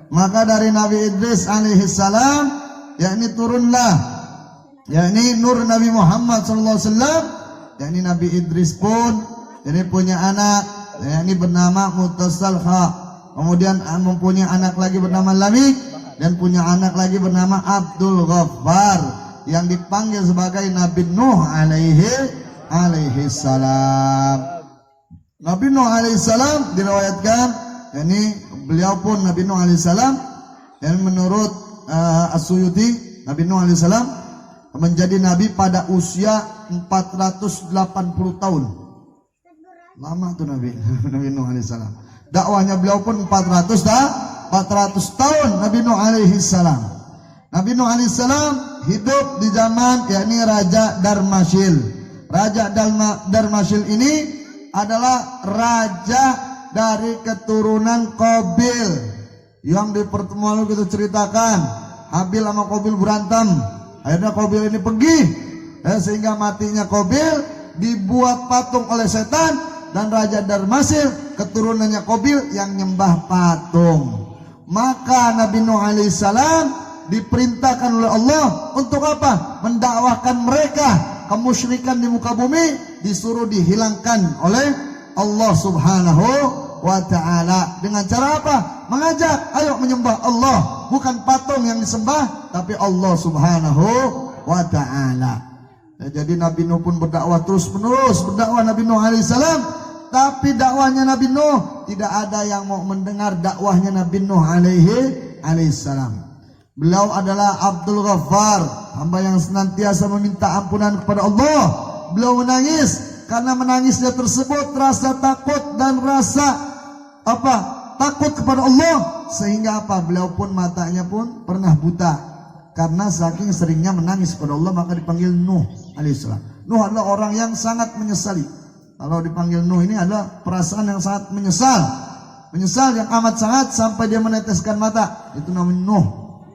Maka dari Nabi Idris alaihi salam yakni turunlah yakni nur Nabi Muhammad sallallahu alaihi wasallam, yakni Nabi Idris pun ini punya anak yakni bernama Mutasalha, kemudian mempunyai anak lagi bernama Lamik, dan punya anak lagi bernama Abdul Ghaffar yang dipanggil sebagai Nabi Nuh alaihi salam. Nabi Nuh alaihi salam diriwayatkan yakni beliau pun Nabi Nuh alaihi salam, dan menurut As-Suyuti Nabi Nuh alaihi salam menjadi nabi pada usia 480 tahun. Lama tuh Nabi Nuh alaihi salam. Dakwahnya beliau pun 400 tahun Nabi Nuh alaihi salam. Nabi Nuh alaihi salam hidup di zaman yakni Raja Darmasil. Raja Darmasil ini adalah raja dari keturunan Qabil yang di pertemuan kita ceritakan Habil sama Qabil berantem, akhirnya Qabil ini pergi sehingga matinya Qabil dibuat patung oleh setan, dan Raja Darmasil keturunannya Qabil yang nyembah patung. Maka Nabi Nuh alaihissalam diperintahkan oleh Allah untuk apa? Mendakwahkan mereka kemusyrikan di muka bumi, disuruh dihilangkan oleh Allah subhanahu wa ta'ala. Dengan cara apa? Mengajak, ayo menyembah Allah, bukan patung yang disembah, tapi Allah subhanahu wa ta'ala. Jadi Nabi Nuh pun berdakwah terus menerus, berdakwah Nabi Nuh alaihissalam. Tapi dakwahnya Nabi Nuh tidak ada yang mau mendengar dakwahnya Nabi Nuh alaihissalam. Beliau adalah Abdul Ghaffar, hamba yang senantiasa meminta ampunan kepada Allah. Beliau menangis, karena menangisnya tersebut rasa takut dan rasa takut kepada Allah, sehingga beliau pun matanya pun pernah buta karena saking seringnya menangis kepada Allah. Maka dipanggil Nuh alaihissalam. Nuh adalah orang yang sangat menyesali. Kalau dipanggil Nuh ini adalah perasaan yang sangat menyesal yang amat sangat sampai dia meneteskan mata, itu namanya Nuh.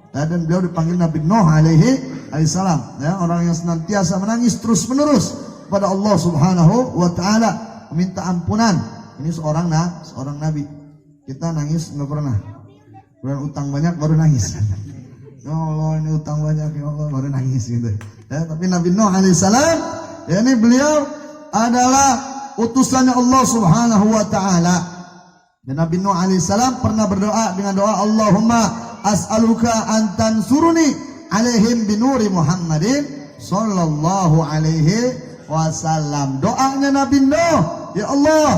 Dan beliau dipanggil Nabi Nuh alaihissalam, orang yang senantiasa menangis terus menerus kepada Allah subhanahu wa ta'ala, meminta ampunan. Ini seorang nabi. Kita nangis nggak pernah, utang banyak baru nangis. Ya Allah, ini utang banyak, ya Allah, baru nangis gitu. Tapi Nabi Nuh alaihissalam ini beliau adalah utusannya Allah subhanahu wa ta'ala. Dan Nabi Nuh alaihissalam pernah berdoa dengan doa, Allahumma as'aluka an tansuruni alaihim binuri Muhammadin sallallahu alaihi wasallam. Doanya Nabi Nuh, ya Allah,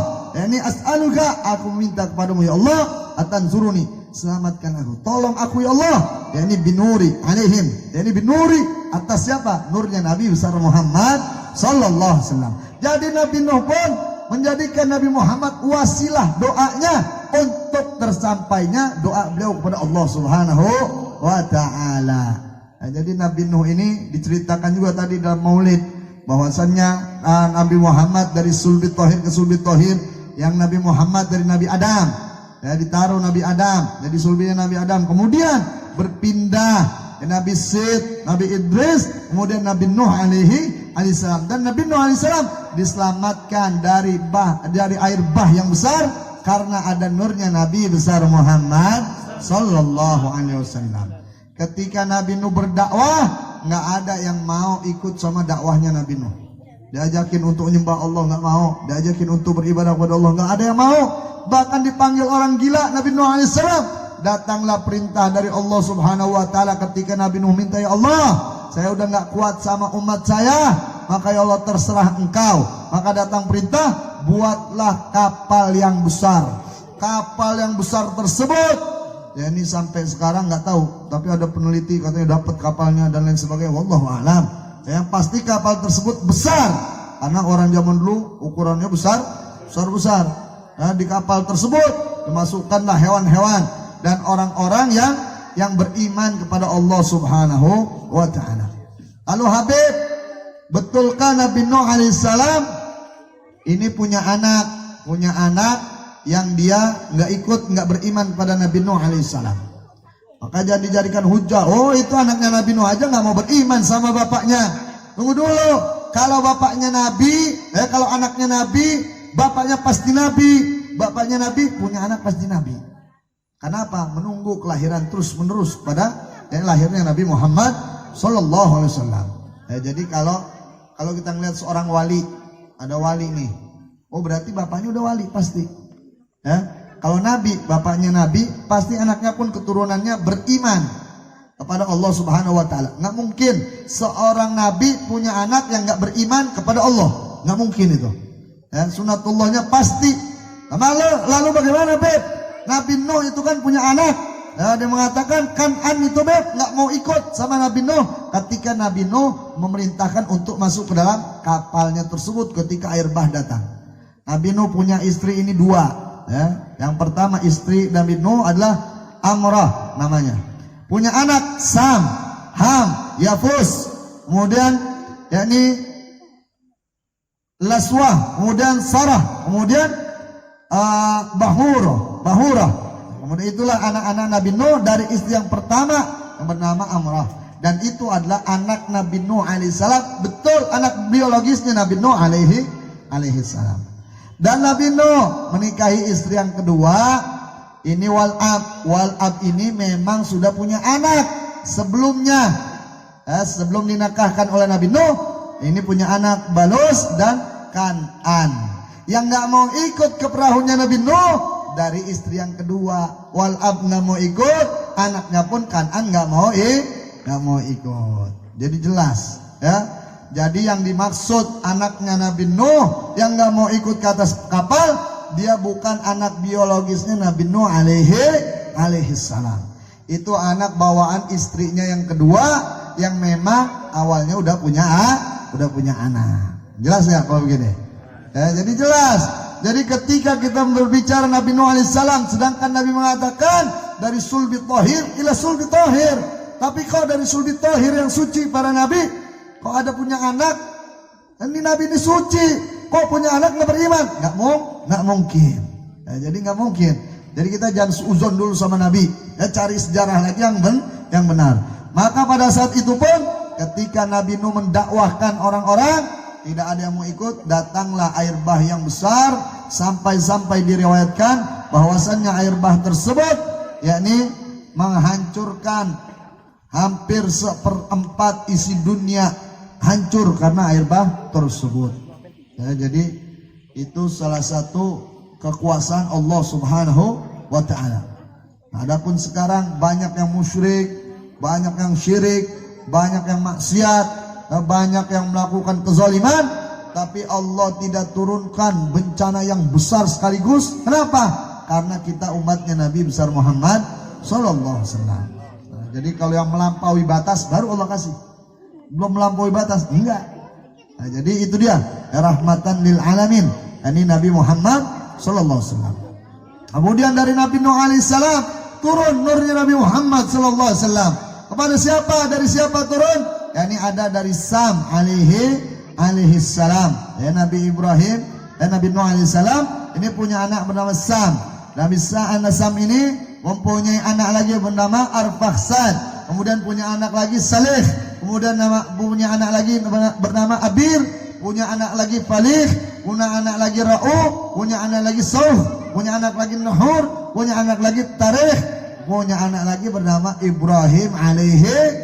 ini as'aluka, aku minta kepadamu ya Allah, atansuruni, selamatkan aku, tolong aku ya Allah, ini binuri alaihim, ini binuri, atas siapa? Nurnya Nabi besar Muhammad sallallahu alaihi wasallam. Jadi Nabi Nuh pun menjadikan Nabi Muhammad wasilah doanya untuk tersampainya doa beliau kepada Allah subhanahu wa ta'ala. Jadi Nabi Nuh ini diceritakan juga tadi dalam maulid, bahwasannya Nabi Muhammad dari sulbi tohir ke sulbi tohir, yang Nabi Muhammad dari Nabi Adam, ditaruh Nabi Adam, jadi sulbinya Nabi Adam, kemudian berpindah Nabi Sid, Nabi Idris, kemudian Nabi Nuh alaihissalam. Dan Nabi Nuh alaihissalam diselamatkan dari air bah yang besar karena ada nurnya Nabi besar Muhammad sallallahu alaihi wasallam. Ketika Nabi Nuh berdakwah, nggak ada yang mau ikut sama dakwahnya Nabi Nuh. Diajakin untuk menyembah Allah nggak mau, diajakin untuk beribadah kepada Allah nggak ada yang mau. Bahkan dipanggil orang gila Nabi Nuh alaihissalam. Datanglah perintah dari Allah subhanahu wa ta'ala ketika Nabi Nuh minta, ya Allah, saya udah nggak kuat sama umat saya, maka ya Allah terserah engkau. Maka datang perintah, buatlah kapal yang besar. Kapal yang besar tersebut, ya ini sampai sekarang nggak tahu, tapi ada peneliti katanya dapat kapalnya dan lain sebagainya, wallahu a'lam. Yang pasti kapal tersebut besar, karena orang zaman dulu ukurannya besar. Nah, di kapal tersebut dimasukkanlah hewan-hewan dan orang-orang yang beriman kepada Allah subhanahu wa ta'ala. Lalu Habib, betulkah Nabi Nuh alaihissalam ini punya anak yang dia nggak beriman kepada Nabi Nuh alaihissalam? Maka jadi dijadikan hujah, oh itu anaknya Nabi Nuh aja nggak mau beriman sama bapaknya. Tunggu dulu, kalau bapaknya Nabi, kalau anaknya Nabi, bapaknya pasti Nabi. Bapaknya Nabi punya anak pasti Nabi. Kenapa? Menunggu kelahiran terus menerus pada lahirnya Nabi Muhammad Sallallahu Alaihi Wasallam. Jadi kalau kita ngeliat seorang wali, ada wali nih, oh berarti bapaknya udah wali pasti. Kalau Nabi, bapaknya Nabi, pasti anaknya pun keturunannya beriman kepada Allah Subhanahu Wa Taala. Nggak mungkin seorang Nabi punya anak yang nggak beriman kepada Allah, nggak mungkin itu. Sunatullahnya pasti. Lalu bagaimana, Beb? Nabi Nuh itu kan punya anak. Dia mengatakan Kan'an itu, Beb, nggak mau ikut sama Nabi Nuh. Ketika Nabi Nuh memerintahkan untuk masuk ke dalam kapalnya tersebut ketika air bah datang. Nabi Nuh punya istri ini 2. Yang pertama istri Nabi Nuh adalah Amrah namanya. Punya anak Sam, Ham, Yafus. Kemudian yakni Laswah, kemudian Sarah, kemudian Bahura. Kemudian itulah anak-anak Nabi Nuh dari istri yang pertama yang bernama Amrah. Dan itu adalah anak Nabi Nuh alaihissalam, betul anak biologisnya Nabi Nuh alaihissalam. Dan Nabi Nuh menikahi istri yang kedua, ini Wal'ab ini memang sudah punya anak sebelumnya. Sebelum dinikahkan oleh Nabi Nuh, ini punya anak Balus dan Kan'an. Yang nggak mau ikut ke perahunya Nabi Nuh dari istri yang kedua. Wal'ab nggak mau ikut, anaknya pun Kan'an nggak mau ikut. Jadi jelas, ya. Jadi yang dimaksud anaknya Nabi Nuh yang nggak mau ikut ke atas kapal, dia bukan anak biologisnya Nabi Nuh alaihissalam. Itu anak bawaan istrinya yang kedua yang memang awalnya udah punya anak. Jelas ya kalau begini? Jadi jelas. Jadi ketika kita berbicara Nabi Nuh alaihissalam, sedangkan Nabi mengatakan dari sulbi tahir ila sulbi tahir. Tapi kok dari sulbi tahir yang suci para nabi, kok ada punya anak? Ini Nabi ini suci, kok punya anak nggak beriman? Nggak mungkin. Jadi nggak mungkin. Jadi kita jangan seuzon dulu sama Nabi. Cari sejarah lagi yang benar. Maka pada saat itu pun ketika Nabi Nuh mendakwahkan orang-orang, tidak ada yang mau ikut, datanglah air bah yang besar sampai diriwayatkan bahwasannya air bah tersebut yakni menghancurkan hampir 1/4 isi dunia, hancur karena air bah tersebut. Jadi itu salah satu kekuasaan Allah Subhanahu wa Ta'ala. Adapun sekarang banyak yang musyrik, banyak yang syirik, banyak yang maksiat, banyak yang melakukan kezaliman, tapi Allah tidak turunkan bencana yang besar sekaligus. Kenapa? Karena kita umatnya Nabi besar Muhammad Sallallahu Alaihi Wasallam. Jadi kalau yang melampaui batas baru Allah kasih. Belum melampaui batas enggak. Jadi itu dia rahmatan lil alamin. Ini Nabi Muhammad Sallallahu Alaihi Wasallam. Kemudian dari Nabi Nuh alaihissalam turun nurnya Nabi Muhammad Sallallahu Alaihi Wasallam. Kepada siapa? Dari siapa turun? Ini ada dari Sam alaihissalam. Nabi Ibrahim dan Nabi Nuh alaihissalam ini punya anak bernama Sam. Nabi Sam ini mempunyai anak lagi bernama Arfakhsad. Kemudian punya anak lagi Salih. Kemudian punya anak lagi bernama Abir. Punya anak lagi Falih. Punya anak lagi Ra'u. Punya anak lagi Sauh. Punya anak lagi Nuhur. Punya anak lagi Tarikh. Punya anak lagi bernama Ibrahim alaihi